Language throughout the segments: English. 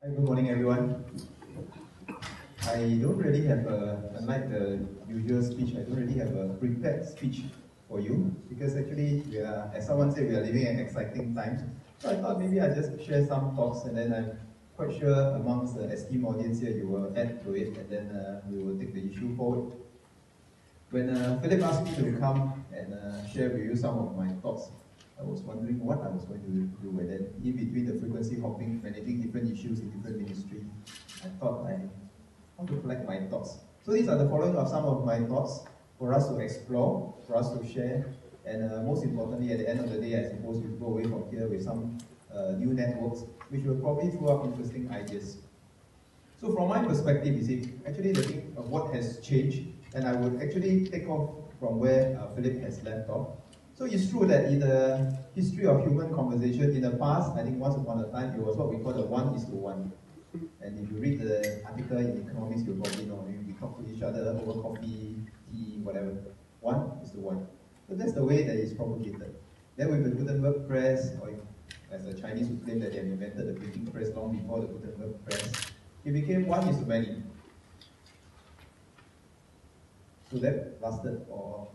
Hi, good morning, everyone. I don't really have unlike the usual speech, I don't really have a prepared speech for you because actually, as someone said, we are living in exciting times. So I thought maybe I just share some thoughts, and then I'm quite sure amongst the esteemed audience here, you will add to it, and then we will take the issue forward. When Philip asked me to come and share with you some of my thoughts, I was wondering what I was going to do with it. In between the frequency hopping, managing different issues in different ministries, I thought I want to collect my thoughts. So these are the following of some of my thoughts for us to explore, for us to share, and most importantly, at the end of the day, I suppose we go away from here with some new networks, which will probably throw up interesting ideas. So from my perspective, you see, actually the thing of what has changed, and I would actually take off from where Philip has left off. So it's true that in the history of human conversation, in the past, I think once upon a time, it was what we call the 1:1. And if you read the article in economics, you'll probably know, we talk to each other over coffee, tea, whatever. 1:1. So that's the way that it's propagated. Then with the Gutenberg press, or as the Chinese would claim that they have invented the printing press long before the Gutenberg press, it became 1:many. So that lasted for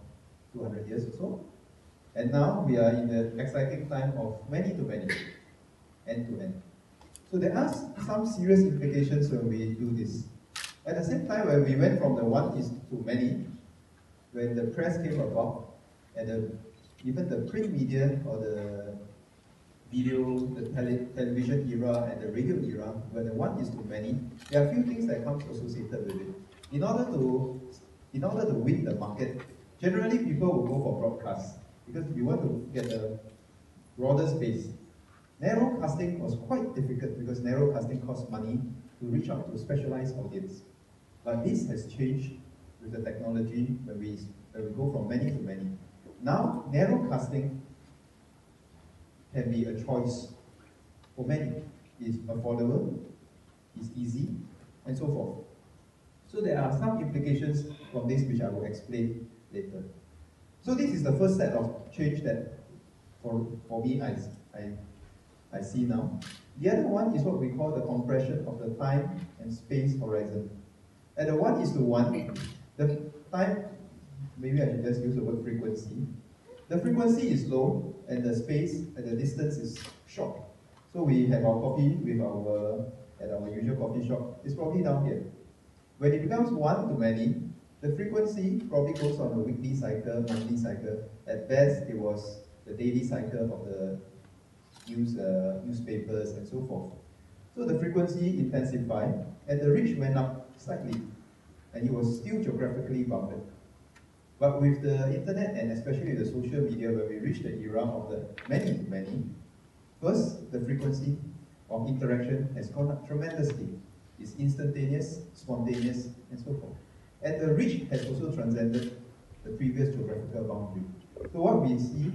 200 years or so. And now we are in the exciting time of many to many, end to end. So there are some serious implications when we do this. At the same time, when we went from the 1:many, when the press came about, and even the print media or the video, the television era and the radio era, when the 1:many, there are a few things that comes associated with it. In order to win the market, generally people will go for broadcast because you want to get a broader space. Narrowcasting was quite difficult because narrowcasting costs money to reach out to a specialized audience. But this has changed with the technology when we go from many to many. Now, narrowcasting can be a choice for many. It's affordable, it's easy, and so forth. So there are some implications from this which I will explain later. So this is the first set of change that for me I see now. The other one is what we call the compression of the time and space horizon. At the 1:1, the time, maybe I should just use the word frequency. The frequency is low and the space and the distance is short. So we have our coffee at our usual coffee shop. It's probably down here. When it becomes 1:many, the frequency probably goes on a weekly cycle, monthly cycle. At best, it was the daily cycle of the newspapers and so forth. So the frequency intensified and the reach went up slightly, and it was still geographically bounded. But with the internet and especially the social media, where we reach the era of the many to many, first, the frequency of interaction has gone up tremendously. It's instantaneous, spontaneous, and so forth. And the reach has also transcended the previous geographical boundary. So what we see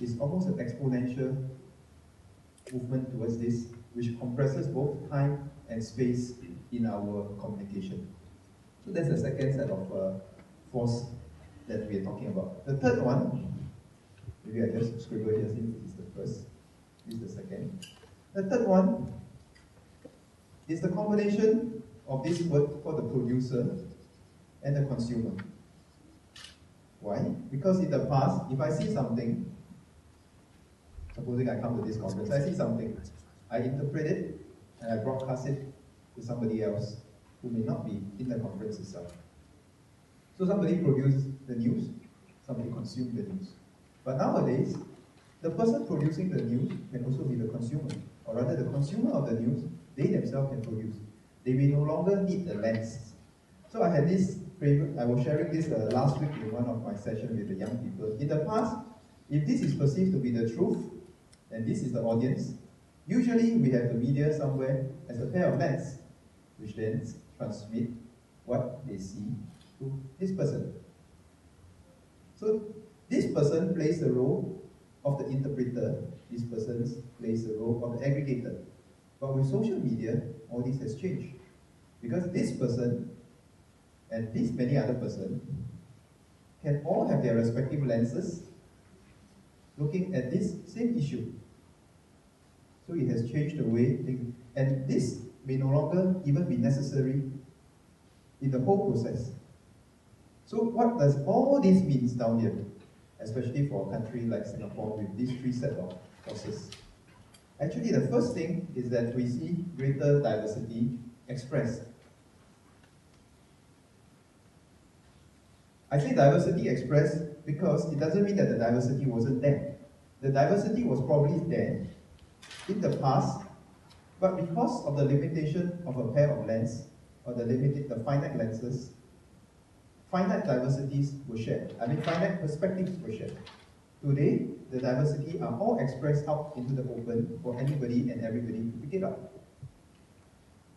is almost an exponential movement towards this, which compresses both time and space in our communication. So that's the second set of force that we are talking about. The third one, maybe I just scribble here since this is the first, this is the second. The third one is the combination of this word called the producer and the consumer. Why? Because in the past, if I see something, supposing I come to this conference, I see something, I interpret it, and I broadcast it to somebody else who may not be in the conference itself. So somebody produced the news, somebody consumed the news. But nowadays, the person producing the news can also be the consumer, or rather the consumer of the news, they themselves can produce. They may no longer need the lens. So I had this favorite, I was sharing this last week in one of my sessions with the young people. In the past, if this is perceived to be the truth, and this is the audience, usually we have the media somewhere as a pair of lens, which then transmit what they see to this person. So this person plays the role of the interpreter, this person plays the role of the aggregator. But with social media, all this has changed. Because this person and this many other persons can all have their respective lenses looking at this same issue. So it has changed the way things, and this may no longer even be necessary in the whole process. So what does all this mean down here, especially for a country like Singapore with these three sets of forces? Actually, the first thing is that we see greater diversity expressed. I say diversity expressed because it doesn't mean that the diversity wasn't there. The diversity was probably there in the past, but because of the limitation of a pair of lens, or the finite lenses, finite diversities were shared. Finite perspectives were shared. Today, the diversity are all expressed out into the open for anybody and everybody to pick it up.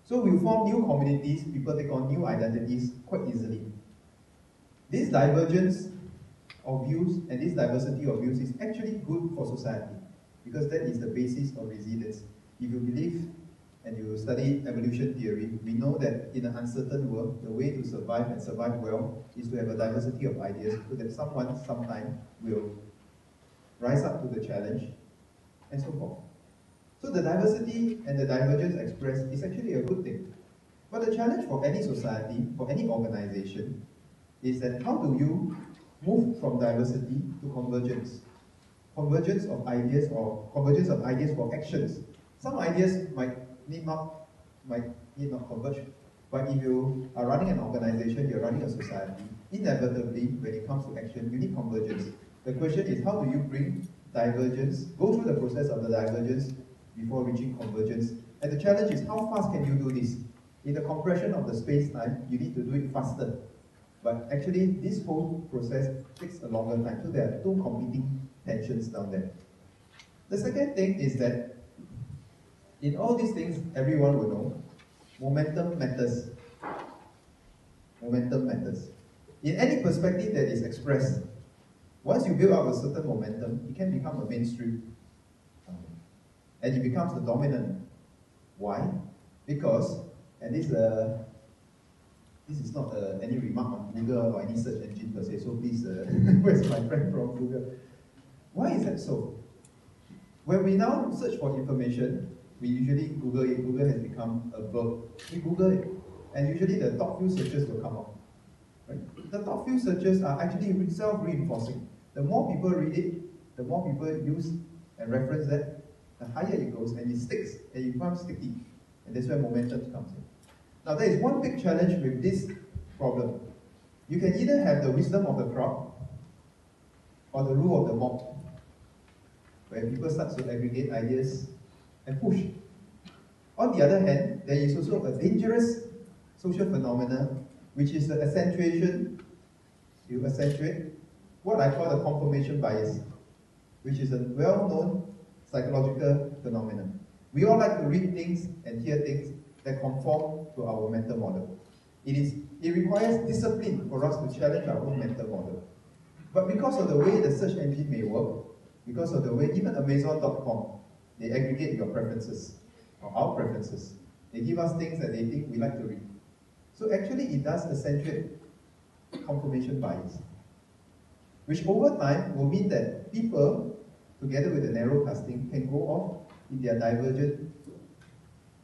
So we form new communities, people take on new identities quite easily. This divergence of views and this diversity of views is actually good for society, because that is the basis of resilience. If you believe and you study evolution theory, we know that in an uncertain world, the way to survive and survive well is to have a diversity of ideas, so that someone, sometime, will rise up to the challenge, and so forth. So the diversity and the divergence expressed is actually a good thing. But the challenge for any society, for any organization, is that how do you move from diversity to convergence? Convergence of ideas, or convergence of ideas for actions. Some ideas might need not converge, but if you are running an organization, you're running a society, inevitably, when it comes to action, you need convergence. The question is, how do you bring divergence, go through the process of the divergence before reaching convergence? And the challenge is, how fast can you do this? In the compression of the space-time, you need to do it faster. But actually, this whole process takes a longer time. So there are two competing tensions down there. The second thing is that in all these things, everyone will know, momentum matters. Momentum matters. In any perspective that is expressed, once you build up a certain momentum, it can become a mainstream. And it becomes the dominant. Why? Because, and this is not any remark on Google or any search engine per se, so please, where's my friend from Google? Why is that so? When we now search for information, we usually Google it. Google has become a verb. We Google it, and usually the top few searches will come up. Right? The top few searches are actually self-reinforcing. The more people read it, the more people use and reference that, the higher it goes, and it sticks, and it becomes sticky. And that's where momentum comes in. Now, there is one big challenge with this problem. You can either have the wisdom of the crowd or the rule of the mob, where people start to aggregate ideas and push. On the other hand, there is also a dangerous social phenomenon, which is the accentuation. You accentuate what I call the confirmation bias, which is a well-known psychological phenomenon. We all like to read things and hear things that conform to our mental model. It requires discipline for us to challenge our own mental model. But because of the way the search engine may work, because of the way even Amazon.com, they aggregate your preferences, or our preferences. They give us things that they think we like to read. So actually it does accentuate confirmation bias, which over time will mean that people, together with the narrowcasting, can go off in their divergent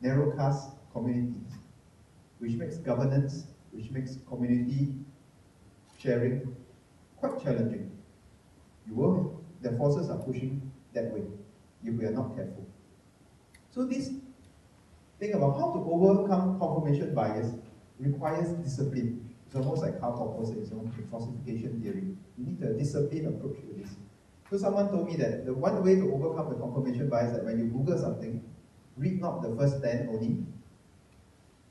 narrowcast communities, which makes governance, which makes community sharing quite challenging. The forces are pushing that way if we are not careful. So this thing about how to overcome confirmation bias requires discipline. It's almost like Karl Popper says, in falsification theory. You need a disciplined approach to this. So someone told me that the one way to overcome the confirmation bias is that when you Google something, read not the first 10 only,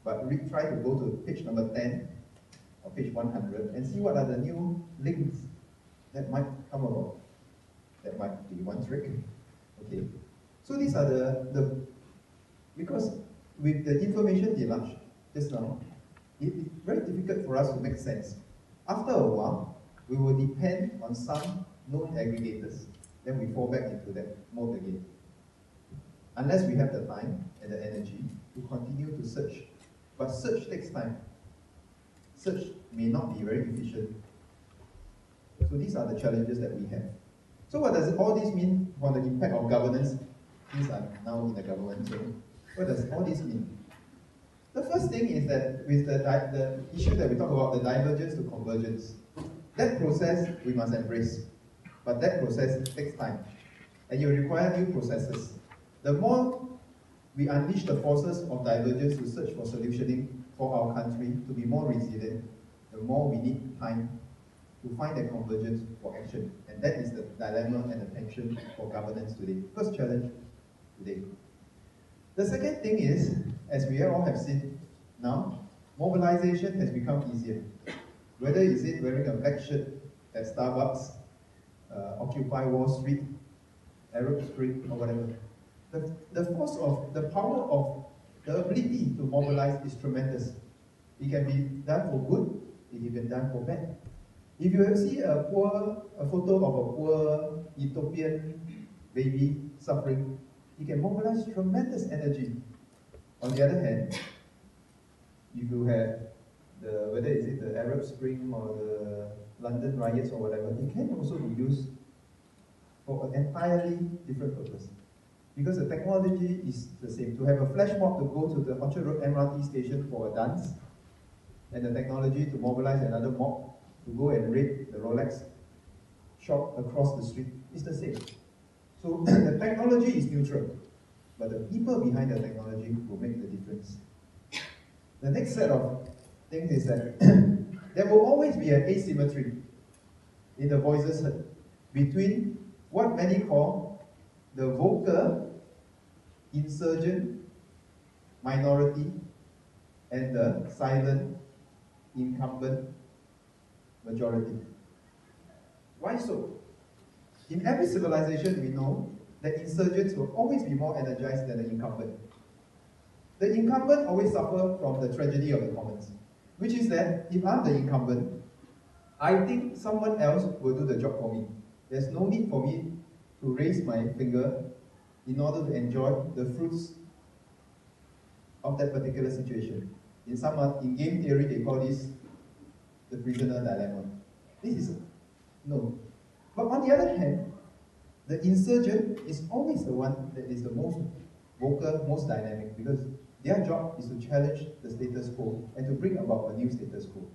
but try to go to page number 10 or page 100 and see what are the new links that might come about. That might be one trick. Okay. So these are because with the information deluge just now, it's very difficult for us to make sense. After a while, we will depend on some known aggregators. Then we fall back into that mode again. Unless we have the time and the energy to continue to search. But search takes time. Search may not be very efficient. So these are the challenges that we have. So what does all this mean for the impact of governance? Since I'm now in the government, so what does all this mean? The first thing is that with the issue that we talk about, the divergence to convergence, that process we must embrace. But that process takes time, and you require new processes. The more we unleash the forces of divergence to search for solutioning for our country to be more resilient, the more we need time to find that convergence for action. And that is the dilemma and the tension for governance today. First challenge today. The second thing is, as we all have seen now, mobilization has become easier. Whether is it wearing a black shirt at Starbucks, Occupy Wall Street, Arab Spring, or whatever. The force of, the power of, the ability to mobilize is tremendous. It can be done for good, it can be done for bad. If you see a photo of a poor Ethiopian baby suffering, it can mobilize tremendous energy. On the other hand, if you have whether is it the Arab Spring or the London riots or whatever, it can also be used for an entirely different purpose. Because the technology is the same. To have a flash mob to go to the Orchard Road MRT station for a dance, and the technology to mobilize another mob to go and raid the Rolex shop across the street is the same. So the technology is neutral, but the people behind the technology will make the difference. The next set of things is that there will always be an asymmetry in the voices heard between what many call the vocal, insurgent minority and the silent, incumbent majority. Why so? In every civilization, we know that insurgents will always be more energized than the incumbent. The incumbent always suffer from the tragedy of the commons, which is that if I'm the incumbent, I think someone else will do the job for me. There's no need for me to raise my finger in order to enjoy the fruits of that particular situation. In game theory, they call this the prisoner dilemma. This is no. But on the other hand, the insurgent is always the one that is the most vocal, most dynamic, because their job is to challenge the status quo and to bring about a new status quo.